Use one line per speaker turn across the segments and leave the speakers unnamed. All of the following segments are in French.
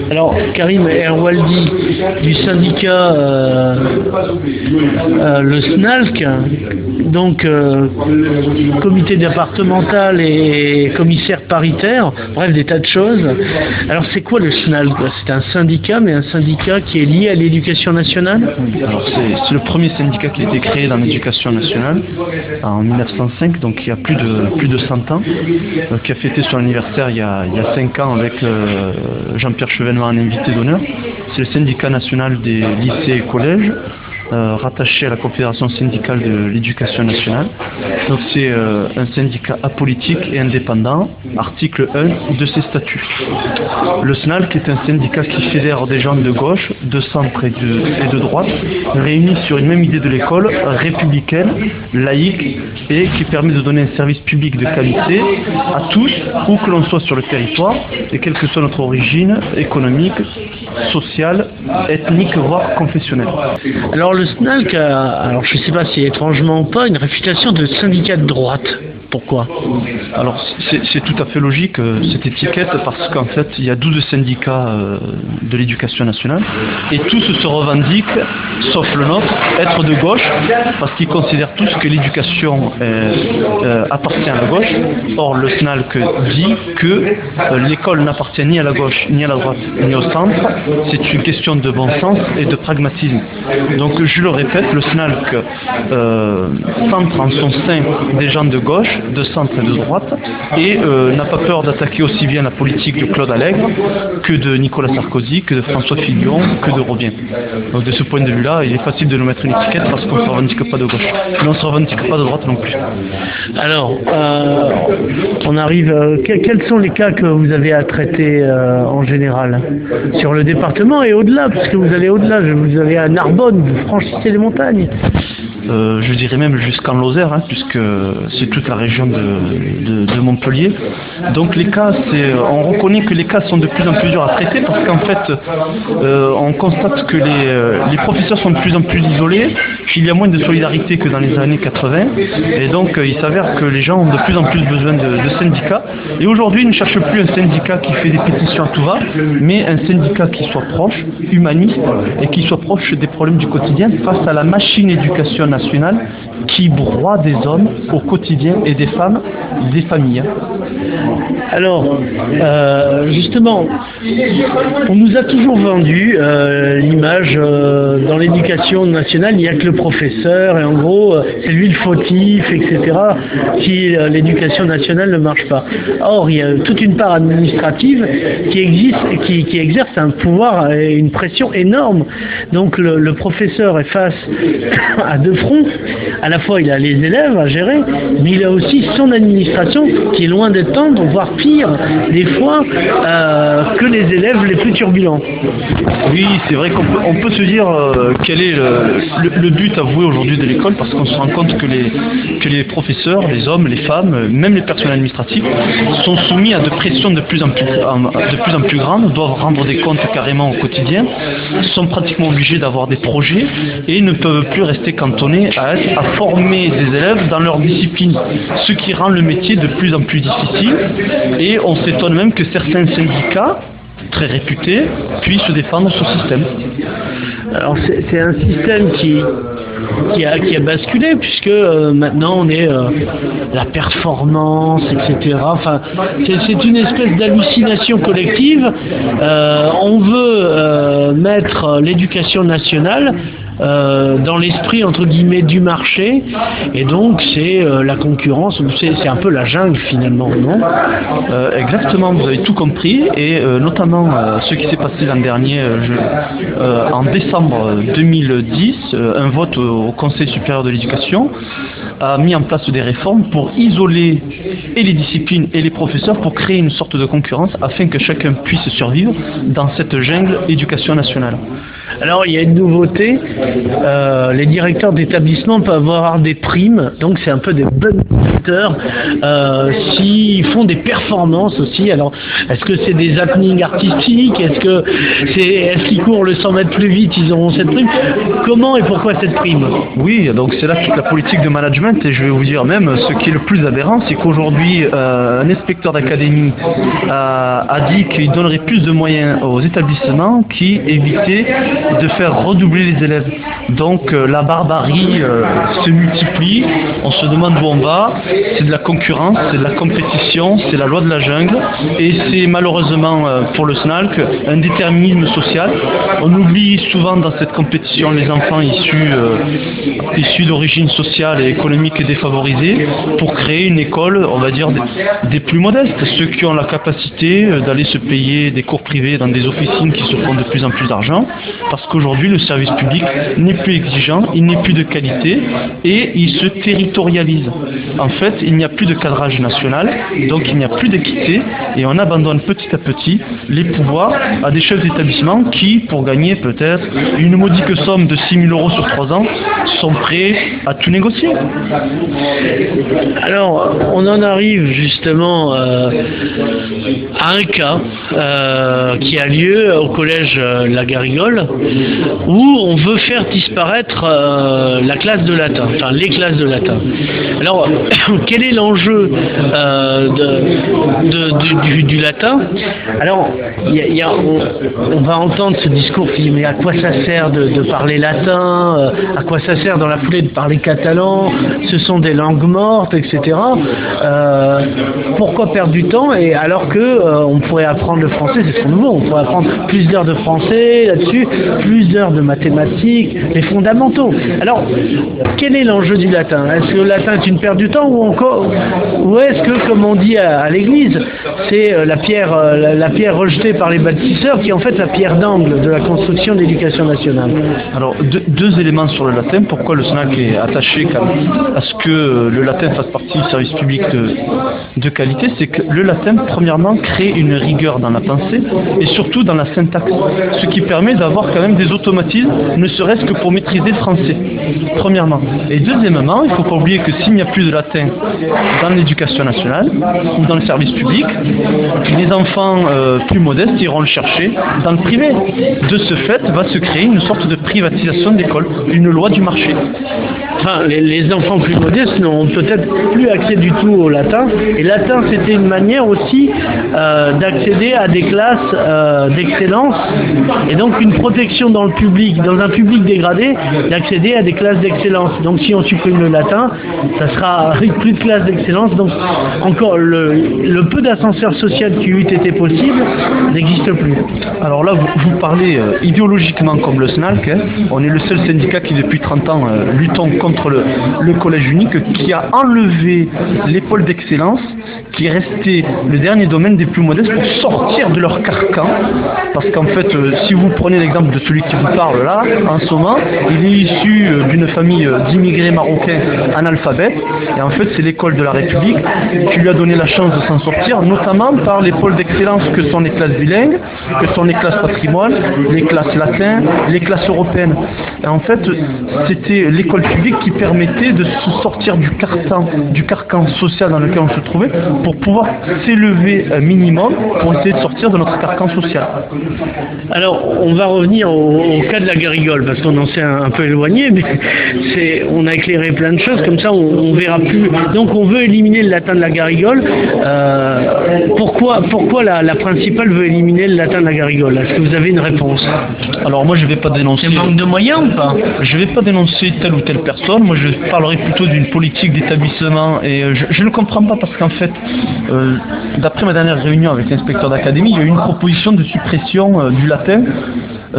Alors, Karim Erwaldi du syndicat le SNALC, donc comité départemental et commissaire paritaire, bref, des tas de choses. Alors, c'est quoi le SNALC? C'est un syndicat, mais un syndicat qui est lié à l'éducation nationale?
Alors, c'est le premier syndicat qui a été créé dans l'éducation nationale en 1905, donc il y a plus de 100 ans, qui a fêté son anniversaire il y a 5 ans avec Jean-Pierre Chevènement en invité d'honneur. C'est le syndicat national des lycées et collèges, rattaché à la Confédération syndicale de l'éducation nationale. Donc c'est un syndicat apolitique et indépendant, article 1 de ses statuts. Le SNALC est un syndicat qui fédère des gens de gauche, de centre et de droite, réunis sur une même idée de l'école, républicaine, laïque, et qui permet de donner un service public de qualité à tous, où que l'on soit sur le territoire, et quelle que soit notre origine économique, sociale, ethnique, voire confessionnelle.
Alors le SNALC a, alors je ne sais pas si étrangement ou pas, une réputation de syndicat de droite. Pourquoi?
Alors c'est tout à fait logique cette étiquette, parce qu'en fait il y a 12 syndicats de l'éducation nationale et tous se revendiquent, sauf le nôtre, être de gauche, parce qu'ils considèrent tous que l'éducation appartient à la gauche. Or le SNALC dit que l'école n'appartient ni à la gauche, ni à la droite, ni au centre. C'est une question de bon sens et de pragmatisme. Donc je le répète, le SNALC centre en son sein des gens de gauche, de centre et de droite, et n'a pas peur d'attaquer aussi bien la politique de Claude Allègre que de Nicolas Sarkozy, que de François Fillon, que de Robien. Donc de ce point de vue-là, il est facile de nous mettre une étiquette parce qu'on ne se revendique pas de gauche. Mais on ne se revendique pas de droite non plus.
Alors, on arrive. Quels sont les cas que vous avez à traiter en général sur le département et au-delà, puisque vous allez au-delà, vous allez à Narbonne, vous franchissez les montagnes.
Je dirais même jusqu'en Lozère, puisque c'est toute la région de Montpellier. Donc les cas, on reconnaît que les cas sont de plus en plus durs à traiter, parce qu'en fait, on constate que les professeurs sont de plus en plus isolés, qu'il y a moins de solidarité que dans les années 80, et donc il s'avère que les gens ont de plus en plus besoin de syndicats. Et aujourd'hui, ils ne cherchent plus un syndicat qui fait des pétitions à tout va, mais un syndicat qui soit proche, humaniste, et qui soit proche des problèmes du quotidien face à la machine éducation nationale qui broie des hommes au quotidien et des femmes, des familles.
Alors, justement, on nous a toujours vendu l'image dans l'éducation nationale, il n'y a que le professeur, et en gros, c'est lui le fautif, etc., si l'éducation nationale ne marche pas. Or, il y a toute une part administrative qui exerce un pouvoir et une pression énorme. Donc, le professeur est face à deux fronts. À la fois, il a les élèves à gérer, mais il a aussi son administration qui est loin d'être tendre, voire pire, des fois, que les élèves les plus turbulents.
Oui, c'est vrai qu'on peut se dire quel est le but avoué aujourd'hui de l'école, parce qu'on se rend compte que les professeurs, les hommes, les femmes, même les personnels administratifs, sont soumis à de pressions de plus en plus grandes, doivent rendre des comptes carrément au quotidien, sont pratiquement obligés d'avoir des projets et ne peuvent plus rester cantonnés à former des élèves dans leur discipline, ce qui rend le métier de plus en plus difficile, et on s'étonne même que certains syndicats très réputés puissent se défendre ce système.
Alors c'est un système qui a basculé, puisque maintenant on est la performance, etc. Enfin, c'est une espèce d'hallucination collective. On veut mettre l'éducation nationale dans l'esprit entre guillemets du marché, et donc c'est la concurrence, c'est un peu la jungle finalement, non?
Exactement, vous avez tout compris, et notamment ce qui s'est passé l'an dernier, en décembre 2010, un vote au Conseil supérieur de l'éducation a mis en place des réformes pour isoler et les disciplines et les professeurs, pour créer une sorte de concurrence afin que chacun puisse survivre dans cette jungle éducation nationale.
Alors, il y a une nouveauté, les directeurs d'établissement peuvent avoir des primes, donc c'est un peu des bons acteurs s'ils font des performances aussi. Alors, est-ce que c'est des happenings artistiques? Est-ce qu'ils courent le 100 mètres plus vite, ils auront cette prime? Comment et pourquoi cette prime?
Oui, donc c'est là toute la politique de management, et je vais vous dire même ce qui est le plus aberrant, c'est qu'aujourd'hui un inspecteur d'académie a dit qu'il donnerait plus de moyens aux établissements qui évitaient de faire redoubler les élèves. Donc la barbarie se multiplie, on se demande où on va, c'est de la concurrence, c'est de la compétition, c'est la loi de la jungle, et c'est malheureusement pour le SNALC un déterminisme social. On oublie souvent dans cette compétition les enfants issus d'origine sociale et économique défavorisée pour créer une école, on va dire, des plus modestes, ceux qui ont la capacité d'aller se payer des cours privés dans des officines qui se font de plus en plus d'argent, parce qu'aujourd'hui le service public n'est plus exigeant, il n'est plus de qualité et il se territorialise. En fait, il n'y a plus de cadrage national, donc il n'y a plus d'équité et on abandonne petit à petit les pouvoirs à des chefs d'établissement qui, pour gagner peut-être une modique somme de 6 000 € sur 3 ans, sont prêts à tout négocier.
Alors, on en arrive justement à un cas qui a lieu au collège La Garrigole, où on veut faire disparaître la classe de latin, enfin les classes de latin. Alors, quel est l'enjeu du latin? Alors, on va entendre ce discours qui dit mais à quoi ça sert de parler latin, à quoi ça sert dans la foulée de parler catalan, ce sont des langues mortes, etc. Pourquoi perdre du temps, et alors que on pourrait apprendre le français, c'est ce qu'on veut, on pourrait apprendre plus d'heures de français là-dessus, plus d'heures de mathématiques, les fondamentaux. Alors, quel est l'enjeu du latin? Est-ce que le latin est une perte du temps, ou est-ce que, comme on dit à l'église, c'est la pierre rejetée par les bâtisseurs qui est en fait la pierre d'angle de la construction de l'éducation nationale?
Alors, deux éléments sur le latin. Pourquoi le SNALC est attaché à ce que le latin fasse partie du service public de qualité? C'est que le latin, premièrement, crée une rigueur dans la pensée et surtout dans la syntaxe, ce qui permet d'avoir quand même des automatismes, ne serait-ce que pour maîtriser le français, premièrement. Et deuxièmement, il ne faut pas oublier que s'il n'y a plus de latin dans l'éducation nationale ou dans le service public, les enfants plus modestes iront le chercher dans le privé. De ce fait, va se créer une sorte de privatisation de l'école, une loi du marché.
Enfin, les enfants plus modestes n'ont peut-être plus accès du tout au latin, et le latin c'était une manière aussi d'accéder à des classes d'excellence, et donc une protection dans le public, dans un public dégradé, d'accéder à des classes d'excellence. Donc si on supprime le latin, ça sera plus de classes d'excellence, donc encore le peu d'ascenseur social qui eût été possible n'existe plus.
Alors là, vous parlez idéologiquement comme le SNALC, hein. On est le seul syndicat qui depuis 30 ans luttons contre le collège unique, qui a enlevé les pôles d'excellence, qui est resté le dernier domaine des plus modestes pour sortir de leur carcan, parce qu'en fait, si vous prenez l'exemple de celui qui vous parle là, en ce moment, il est issu d'une famille d'immigrés marocains analphabètes, et en fait c'est l'école de la République qui lui a donné la chance de s'en sortir, notamment par les pôles d'excellence que sont les classes bilingues, que sont les classes patrimoine, les classes latines, les classes européennes. Et en fait, c'était l'école publique qui permettait de se sortir du carcan social dans lequel on se trouvait, pour pouvoir s'élever un minimum, pour essayer de sortir de notre carcan social.
Alors, on va revenir au cas de la Garrigole, parce qu'on en s'est un peu éloigné, mais on a éclairé plein de choses, comme ça on verra plus. Donc on veut éliminer le latin de la Garrigole. Pourquoi la principale veut éliminer le latin de la Garrigole? Est-ce que vous avez une réponse?
Alors moi je ne vais pas dénoncer...
C'est manque de moyens ou pas?
Je ne vais pas dénoncer telle ou telle personne, moi je parlerai plutôt d'une politique d'établissement, et je ne comprends pas, parce qu'en fait, d'après ma dernière réunion avec l'inspecteur d'académie, il y a eu une proposition de suppression du latin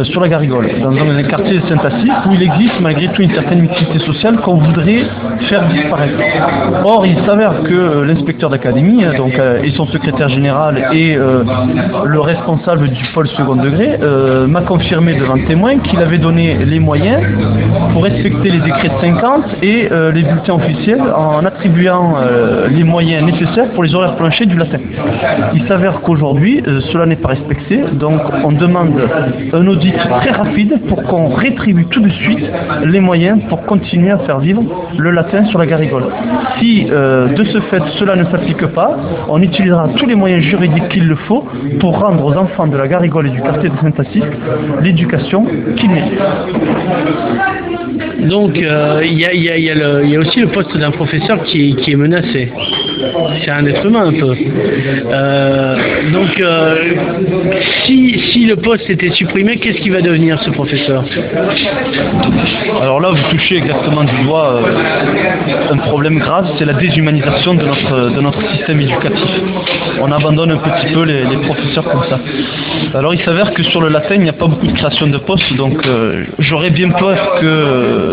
sur la Garrigole, dans un quartier de Saint-Assif, où il existe malgré tout une certaine mixité sociale qu'on voudrait faire disparaître. Or, il s'avère que l'inspecteur d'académie, donc, et son secrétaire général et le responsable du pôle second degré m'a confirmé devant témoin qu'il avait donné les moyens pour respecter les décrets de 50 et les bulletins officiels, en attribuant les moyens nécessaires pour les horaires planchers du latin. Il s'avère qu'aujourd'hui, cela n'est pas respecté, donc on demande un audit audit très rapide pour qu'on rétribue tout de suite les moyens pour continuer à faire vivre le latin sur la Garrigole. Si de ce fait cela ne s'applique pas, on utilisera tous les moyens juridiques qu'il le faut pour rendre aux enfants de la Garrigole et du quartier de Saint-Assist l'éducation qu'ils méritent.
Donc il y a aussi le poste d'un professeur qui est menacé. C'est un être humain un peu. Donc si le poste était supprimé, qu'est-ce qui va devenir ce professeur?
Alors là, vous touchez exactement du doigt un problème grave, c'est la déshumanisation de notre système éducatif. On abandonne un petit peu les professeurs comme ça. Alors il s'avère que sur le latin, il n'y a pas beaucoup de création de postes, donc j'aurais bien peur que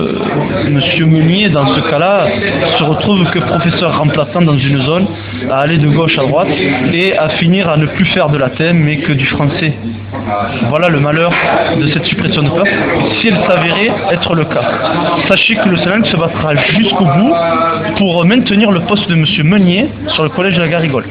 Monsieur Meunier, dans ce cas-là, se retrouve que professeur remplaçant dans une zone, à aller de gauche à droite, et à finir à ne plus faire de latin, mais que du français. Voilà le malheur de cette suppression de poste, si elle s'avérait être le cas. Sachez que le Sénat se battra jusqu'au bout pour maintenir le poste de Monsieur Meunier sur le collège de la Garrigole.